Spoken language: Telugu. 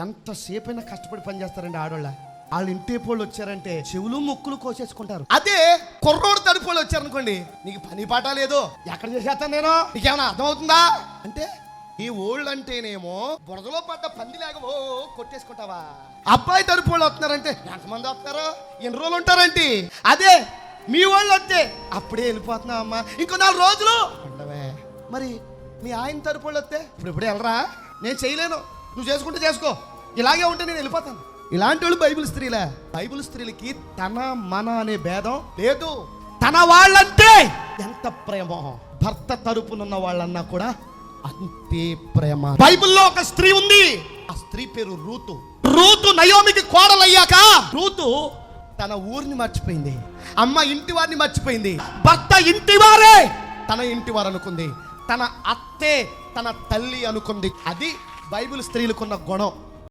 ఎంతసేపైనా కష్టపడి పని చేస్తారండి ఆడోళ్ళ. వాళ్ళు ఇంటి పోళ్ళు వచ్చారంటే చెవులు ముక్కులు కోసేసుకుంటారు. అదే కుర్రోడు తడుపోళ్ళు వచ్చారనుకోండి, నీకు పని పాట లేదు, ఎక్కడ చేసేస్తాను నేను, నీకేమైనా అర్థమవుతుందా అంటే ఈ ఓళ్ళు అంటేనేమో బురదలో పడ్డ పందిలాగా ఓ కొట్టేసుకుంటావా. అబ్బాయి తడుపోళ్ళు వస్తున్నారంటే ఎంతమంది వస్తారు, ఎన్ని రోజులు ఉంటారంటే. అదే మీ వాళ్ళు వస్తే అప్పుడే వెళ్ళిపోతున్నావు అమ్మా, ఇంకో 4 రోజులు ఉండవే. మరి మీ ఆయన తడుపోళ్ళు వస్తే ఇప్పుడే వెళ్ళరా, నేను చేయలేను, నువ్వు చేసుకుంటే చేసుకో, ఇలాగే ఉంటే నేను వెళ్ళిపోతాను. ఇలాంటి వాళ్ళు బైబిల్ స్త్రీలే. బైబిల్ స్త్రీలకి తన మన అనే భేదం లేదు. తన వాళ్ళంటే ఎంత ప్రేమ, భర్త తరపునున్న వాళ్ళన్నా కూడా అంతే ప్రేమ. బైబిల్లో ఒక స్త్రీ ఉంది, ఆ స్త్రీ పేరు రూతు. రూతు నయోమికి కోడలయ్యాక రూతు తన ఊరిని మర్చిపోయింది, అమ్మ ఇంటి వారిని మర్చిపోయింది, భర్త ఇంటి వారే తన ఇంటి వారు అనుకుంది, తన అత్తే తన తల్లి అనుకుంది. అది బైబిల్ స్త్రీలకున్న గుణం.